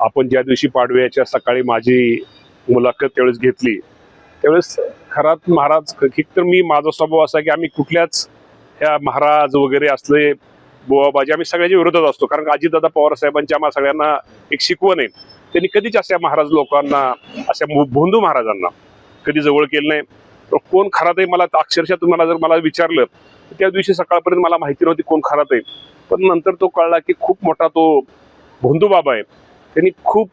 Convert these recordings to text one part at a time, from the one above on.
आपण ज्या दिवशी पाडव्याच्या सकाळी माझी मुलाखत त्यावेळेस घेतली त्यावेळेस खरात महाराज तर मी माझा स्वभाव असा की आम्ही कुठल्याच ह्या महाराज वगैरे असले बुवाबाजी आम्ही सगळ्याच्या विरोधात असतो, कारण अजितदादा पवार साहेबांची आम्हाला सगळ्यांना एक शिकवण आहे. त्यांनी कधीच अशा महाराज लोकांना, अशा भोंदू महाराजांना कधी जवळ केलं नाही. तर कोण खरात आहे मला अक्षरशः तुम्हाला जर मला विचारलं त्या दिवशी सकाळपर्यंत मला माहिती नव्हती कोण खरात आहे, पण नंतर तो कळला की खूप मोठा तो भोंदू बाबा आहे. त्यांनी खूप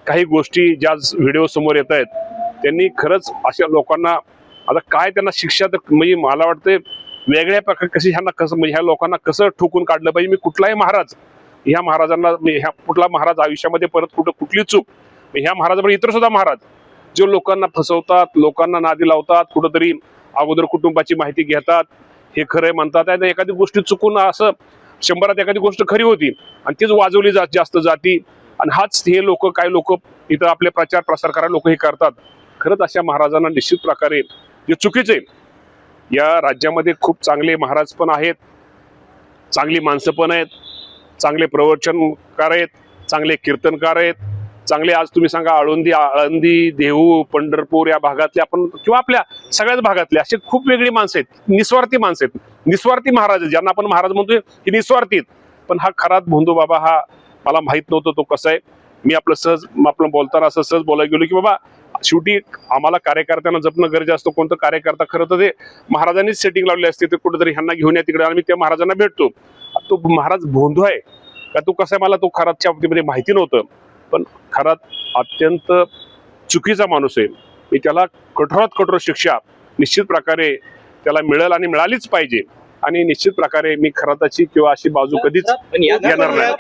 काही गोष्टी ज्या व्हिडिओ समोर येत आहेत त्यांनी खरंच अशा लोकांना आता काय त्यांना शिक्षा तर म्हणजे मला वाटतं वेगळ्या प्रकारे कशी ह्यांना कसं म्हणजे ह्या लोकांना कसं ठोकून काढलं पाहिजे. मी कुठलाही महाराज ह्या महाराजांना ह्या कुठला महाराज आयुष्यामध्ये परत कुठली चूक ह्या महाराजांवर इतर सुद्धा महाराज जो लोकांना फसवतात, लोकांना नादी लावतात, कुठंतरी अगोदर कुटुंबाची माहिती घेतात, हे खरंय म्हणतात आणि एखादी गोष्टी चुकून असं 100त एखादी गोष्ट खरी होती आणि तीच वाजवली जास्त जाती आणि हाच हे लोक काय लोक इथं आपले प्रचार प्रसार करायला लोक हे करतात. खरंच अशा महाराजांना निश्चित प्रकारे जे चुकीचे या राज्यामध्ये खूप चांगले महाराज पण आहेत, चांगली माणसं पण आहेत, चांगले प्रवचनकार आहेत, चांगले कीर्तनकार आहेत, चांगले आज तुम्ही सांगा आळंदी देहू पंढरपूर या भागातले आपण किंवा आपल्या सगळ्याच भागातले असे खूप वेगळी माणसं आहेत, निस्वार्थी माणसं आहेत, निस्वार्थी महाराज ज्यांना आपण महाराज म्हणतोय की निस्वार्थी. पण हा खरात भोंदू बाबा हा मला माहित नव्हतं तो कसा आहे. मी आपलं बोलताना असं सहज बोलायला गेलो की बाबा शेवटी आम्हाला कार्यकर्त्यांना जपणं गरजेचं असतं. कोणतं कार्यकर्ता खरं तर ते महाराजांनीच सेटिंग लावली असते, ते कुठेतरी ह्यांना घेऊन या तिकडे आम्ही त्या महाराजांना भेटतो. तो महाराज भोंदू आहे का तो कसा आहे मला तो खरातच्या बाबतीमध्ये माहिती नव्हतं, पण खरात अत्यंत चुकीचा माणूस आहे. मी त्याला कठोरात कठोर शिक्षा निश्चित प्रकारे त्याला मिळेल आणि मिळालीच पाहिजे आणि निश्चित प्रकारे मी खराताची किंवा अशी बाजू कधीच घेणार नाही.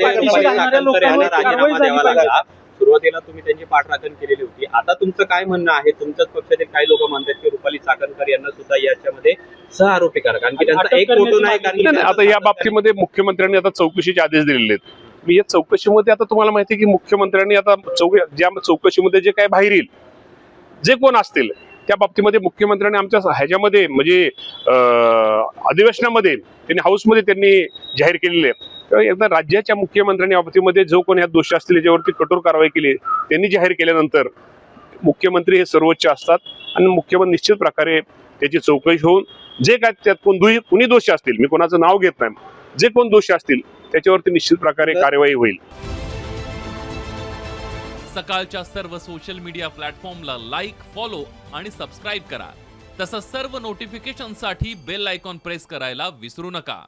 सुरुवातीला तुम्ही त्यांची पाठराखण केलेली होती, आता तुमचं काय म्हणणं आहे? तुमच्याच पक्षातील काही लोक म्हणतात की रुपाली चाकणकर यांना सुद्धा याच्यामध्ये सहआरोपी करा, कारण की त्यांचा एक फोटो नाही. कारण आता या बाबतीमध्ये मुख्यमंत्र्यांनी आता चौकशीचे आदेश दिलेले आहेत. मी या चौकशीमध्ये आता तुम्हाला माहिती आहे की मुख्यमंत्र्यांनी आता ज्या चौकशीमध्ये जे काय बाहेर येईल जे कोण असतील त्या बाबतीमध्ये मुख्यमंत्र्यांनी आमच्या ह्याच्यामध्ये म्हणजे अधिवेशनामध्ये त्यांनी हाऊसमध्ये त्यांनी जाहीर केलेले आहे. एकदा राज्याच्या मुख्यमंत्र्यांनी बाबतीमध्ये जो कोण ह्या दोषी असतील याच्यावरती कठोर कारवाई केली त्यांनी जाहीर केल्यानंतर मुख्यमंत्री हे सर्वोच्च असतात आणि मुख्यमंत्री निश्चित प्रकारे त्याची चौकशी होऊन जे काय त्यात कुणी दोषी असतील, मी कोणाचं नाव घेत नाही, जे कोण दोषी असतील त्याच्यावरती निश्चित प्रकारे कार्यवाही होईल. सकाळच्या सर्व सोशल मीडिया प्लॅटफॉर्मला लाईक, फॉलो आणि सबस्क्राईब करा. तसंच सर्व नोटिफिकेशनसाठी बेल आयकॉन प्रेस करायला विसरू नका.